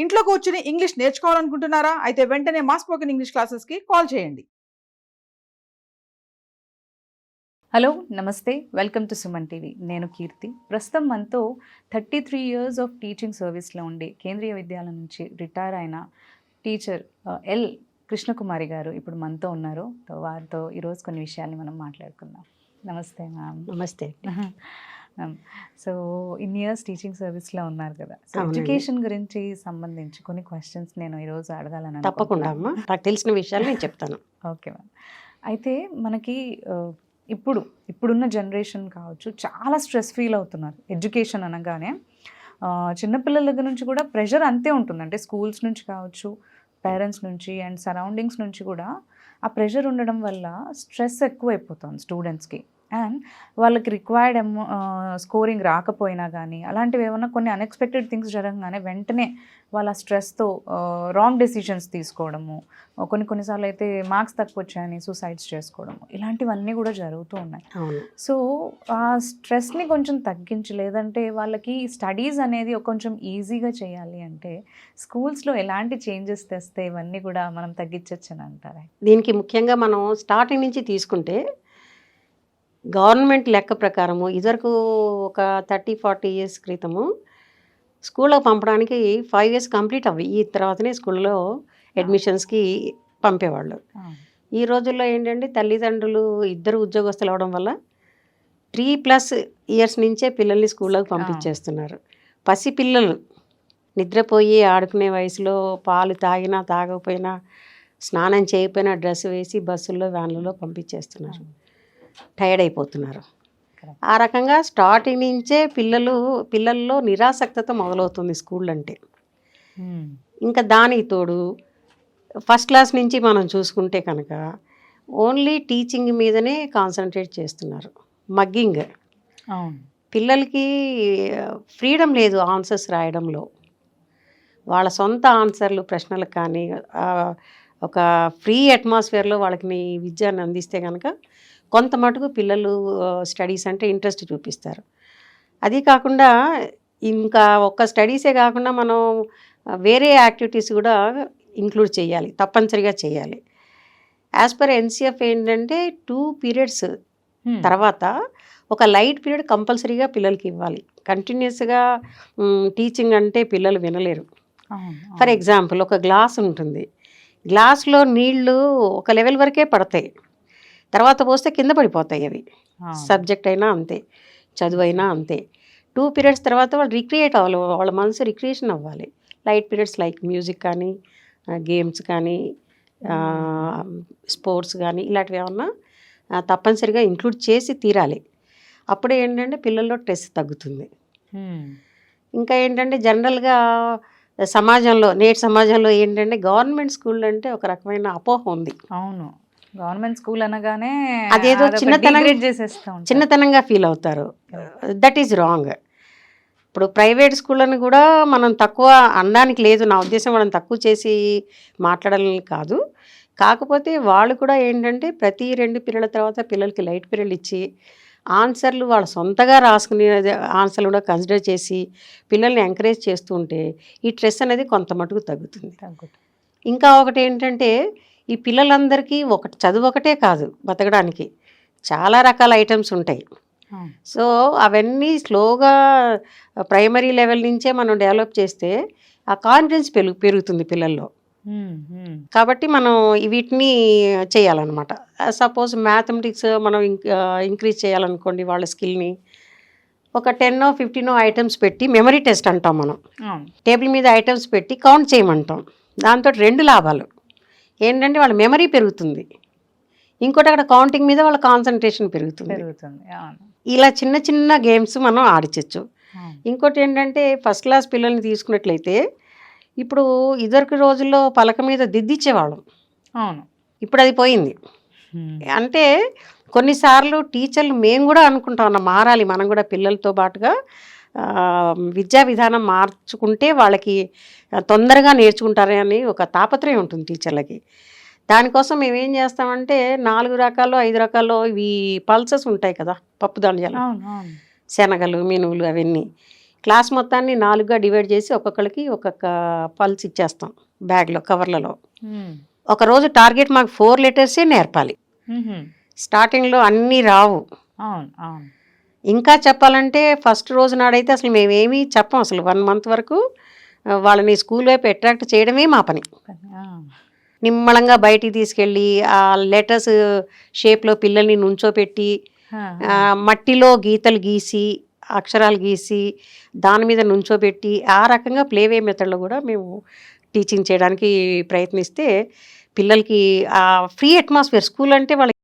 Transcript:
ఇంట్లో కూర్చుని ఇంగ్లీష్ నేర్చుకోవాలనుకుంటున్నారా? అయితే వెంటనే మా స్పోకెన్ ఇంగ్లీష్ క్లాసెస్‌కి కాల్ చేయండి. హలో నమస్తే వెల్కమ్ టు సుమన్ టీవీ. నేను కీర్తి. ప్రస్తుతం మనతో 33 ఇయర్స్ ఆఫ్ టీచింగ్ సర్వీస్లో ఉండి కేంద్రీయ విద్యాలయం నుంచి రిటైర్ అయిన టీచర్ ఎల్ కృష్ణకుమారి గారు ఇప్పుడు మనతో ఉన్నారు. వారితో ఈరోజు కొన్ని విషయాల్ని మనం మాట్లాడుకుందాం. నమస్తే మ్యామ్. నమస్తే. సో ఇన్ని ఇయర్స్ టీచింగ్ సర్వీస్లో ఉన్నారు కదా, సో అవునండి. ఎడ్యుకేషన్ గురించి సంబంధించి కొన్ని క్వశ్చన్స్ నేను ఈరోజు అడగాలని తప్పకుండా అమ్మా, నాకు తెలిసిన విషయాలు నేను చెప్తాను. Okay ma'am. అయితే మనకి ఇప్పుడున్న జనరేషన్ కావచ్చు, చాలా స్ట్రెస్ ఫీల్ అవుతున్నారు ఎడ్యుకేషన్ అనగానే. చిన్నపిల్లల దగ్గర నుంచి కూడా ప్రెషర్ అంతే ఉంటుంది. అంటే స్కూల్స్ నుంచి కావచ్చు, పేరెంట్స్ నుంచి అండ్ సరౌండింగ్స్ నుంచి కూడా ఆ ప్రెషర్ ఉండడం వల్ల స్ట్రెస్ ఎక్కువైపోతుంది స్టూడెంట్స్కి. అండ్ వాళ్ళకి రిక్వైర్డ్ స్కోరింగ్ రాకపోయినా కానీ, అలాంటివి ఏమన్నా కొన్ని అన్ఎక్స్పెక్టెడ్ థింగ్స్ జరగగానే వెంటనే వాళ్ళ స్ట్రెస్తో రాంగ్ డెసిషన్స్ తీసుకోవడము, కొన్నిసార్లు అయితే మార్క్స్ తక్కువ వచ్చాయని సూసైడ్స్ చేసుకోవడము, ఇలాంటివన్నీ కూడా జరుగుతూ ఉన్నాయి. అవును. సో ఆ స్ట్రెస్ని కొంచెం తగ్గించి, లేదంటే వాళ్ళకి స్టడీస్ అనేది కొంచెం ఈజీగా చేయాలి అంటే స్కూల్స్లో ఎలాంటి చేంజెస్ తెస్తే ఇవన్నీ కూడా మనం తగ్గించవచ్చు అని అంటారా? దీనికి ముఖ్యంగా మనం స్టార్టింగ్ నుంచి తీసుకుంటే గవర్నమెంట్ లెక్క ప్రకారము ఇదివరకు ఒక 30-40 ఇయర్స్ క్రితము స్కూల్లో పంపడానికి 5 ఇయర్స్ కంప్లీట్ అవ్వి ఈ తర్వాతనే స్కూల్లో అడ్మిషన్స్కి పంపేవాళ్ళు. ఈ రోజుల్లో ఏంటంటే తల్లిదండ్రులు ఇద్దరు ఉద్యోగస్తులు అవడం వల్ల 3+ ఇయర్స్ నుంచే పిల్లల్ని స్కూల్లోకి పంపించేస్తున్నారు. పసిపిల్లలు నిద్రపోయి ఆడుకునే వయసులో పాలు తాగినా తాగకపోయినా, స్నానం చేయకపోయినా డ్రెస్ వేసి బస్సుల్లో వ్యాన్లలో పంపించేస్తున్నారు. టైర్డ్ అయిపోతున్నారు. ఆ రకంగా స్టార్టింగ్ నుంచే పిల్లల్లో నిరాసక్తత మొదలవుతుంది స్కూల్ అంటే. ఇంకా దానికి తోడు ఫస్ట్ క్లాస్ నుంచి మనం చూసుకుంటే కనుక ఓన్లీ టీచింగ్ మీదనే కాన్సన్ట్రేట్ చేస్తున్నారు. మగ్గింగ్. పిల్లలకి ఫ్రీడమ్ లేదు ఆన్సర్స్ రాయడంలో. వాళ్ళ సొంత ఆన్సర్లు ప్రశ్నలకు కానీ ఒక ఫ్రీ అట్మాస్ఫియర్లో వాళ్ళకి విద్యను అందిస్తే కనుక కొంత మటుకు పిల్లలు స్టడీస్ అంటే ఇంట్రెస్ట్ చూపిస్తారు. అది కాకుండా ఇంకా ఒక్క స్టడీసే కాకుండా మనం వేరే యాక్టివిటీస్ కూడా ఇంక్లూడ్ చేయాలి, తప్పనిసరిగా చేయాలి. యాజ్ పర్ ఎన్సిఎఫ్ ఏంటంటే 2 పీరియడ్స్ తర్వాత ఒక లైట్ పీరియడ్ కంపల్సరీగా పిల్లలకి ఇవ్వాలి. కంటిన్యూస్గా టీచింగ్ అంటే పిల్లలు వినలేరు. ఫర్ ఎగ్జాంపుల్, ఒక గ్లాస్ ఉంటుంది, గ్లాస్లో నీళ్లు ఒక లెవెల్ వరకే పడతాయి, తర్వాత పోస్తే కింద పడిపోతాయి. అవి సబ్జెక్ట్ అయినా అంతే, చదువు అయినా అంతే. 2 పీరియడ్స్ తర్వాత వాళ్ళు రిక్రియేట్ అవ్వాలి, వాళ్ళ మనసు రిక్రియేషన్ అవ్వాలి. లైట్ పీరియడ్స్ లైక్ మ్యూజిక్ కానీ, గేమ్స్ కానీ, స్పోర్ట్స్ కానీ, ఇలాంటివి ఏమన్నా తప్పనిసరిగా ఇంక్లూడ్ చేసి తీరాలి. అప్పుడే ఏంటంటే పిల్లల్లో స్ట్రెస్ తగ్గుతుంది. ఇంకా ఏంటంటే జనరల్గా నేటి సమాజంలో ఏంటంటే గవర్నమెంట్ స్కూల్ అంటే ఒక రకమైన అపోహ ఉంది. అవును, గవర్నమెంట్ స్కూల్ అనగానే అదేదో చిన్నతనంగా ఫీల్ అవుతారు. That is wrong. ఇప్పుడు ప్రైవేట్ స్కూళ్ళని కూడా మనం తక్కువ అనడానికి లేదు, నా ఉద్దేశం వాళ్ళని తక్కువ చేసి మాట్లాడాలని కాదు. కాకపోతే వాళ్ళు కూడా ఏంటంటే ప్రతి 2 పీరియడ్ల తర్వాత పిల్లలకి లైట్ పీరియడ్లు ఇచ్చి ఆన్సర్లు వాళ్ళ సొంతగా రాసుకునే ఆన్సర్లు కూడా కన్సిడర్ చేసి పిల్లల్ని ఎంకరేజ్ చేస్తూ ఉంటే ఈ స్ట్రెస్ అనేది కొంత మటుకు తగ్గుతుంది. ఇంకా ఒకటి ఏంటంటే ఈ పిల్లలందరికీ చదువు ఒకటే కాదు, బతకడానికి చాలా రకాల ఐటమ్స్ ఉంటాయి. సో అవన్నీ స్లోగా ప్రైమరీ లెవెల్ నుంచే మనం డెవలప్ చేస్తే ఆ కాన్ఫిడెన్స్ పెరుగుతుంది పిల్లల్లో. కాబట్టి మనం వీటిని చేయాలన్నమాట. సపోజ్ మ్యాథమెటిక్స్ మనం ఇంక్రీజ్ చేయాలనుకోండి, వాళ్ళ స్కిల్ని ఒక 10-15 ఐటమ్స్ పెట్టి మెమరీ టెస్ట్ అంటాం మనం. టేబుల్ మీద ఐటమ్స్ పెట్టి కౌంట్ చేయమంటాం. దాంతో 2 లాభాలు ఏంటంటే వాళ్ళ మెమరీ పెరుగుతుంది, ఇంకోటి అక్కడ కౌంటింగ్ మీద వాళ్ళ కాన్సన్ట్రేషన్ పెరుగుతుంది. ఇలా చిన్న చిన్న గేమ్స్ మనం ఆడించవచ్చు. ఇంకోటి ఏంటంటే ఫస్ట్ క్లాస్ పిల్లల్ని తీసుకున్నట్లయితే ఇప్పుడు ఇదివరకు రోజుల్లో పలక మీద దిద్దిచ్చేవాళ్ళం, ఇప్పుడు అది పోయింది. అంటే కొన్నిసార్లు టీచర్లు మేము కూడా అనుకుంటాం మారాలి, మనం కూడా పిల్లలతో పాటుగా విద్యా విధానం మార్చుకుంటే వాళ్ళకి తొందరగా నేర్చుకుంటారని ఒక తాపత్రయం ఉంటుంది టీచర్లకి. దానికోసం మేమేం చేస్తామంటే 4 రకాలు 5 రకాలు ఇవి పల్సెస్ ఉంటాయి కదా, పప్పు ధాన్యాలు, శనగలు, మినువులు, అవన్నీ క్లాస్ మొత్తాన్ని 4గా డివైడ్ చేసి ఒక్కొక్కరికి ఒక్కొక్క పల్స్ ఇచ్చేస్తాం బ్యాగ్లో కవర్లలో. ఒకరోజు టార్గెట్ మాకు 4 లెటర్సే నేర్పాలి. స్టార్టింగ్లో అన్నీ రావు. అవును అవును. ఇంకా చెప్పాలంటే ఫస్ట్ రోజు నాడైతే అసలు మేమేమీ చెప్పం. అసలు 1 మంత్ వరకు వాళ్ళని స్కూల్ వైపు అట్రాక్ట్ చేయడమే మా పని. నిమ్మళంగా బయటికి తీసుకెళ్ళి ఆ లెటర్స్ షేప్లో పిల్లల్ని నుంచోపెట్టి మట్టిలో గీతలు గీసి అక్షరాలు గీసి దాని మీద నుంచోబెట్టి ఆ రకంగా ప్లేవే మెథడ్లో కూడా మేము టీచింగ్ చేయడానికి ప్రయత్నిస్తే పిల్లలకి ఆ ఫ్రీ అట్మాస్ఫియర్, స్కూల్ అంటే వాళ్ళకి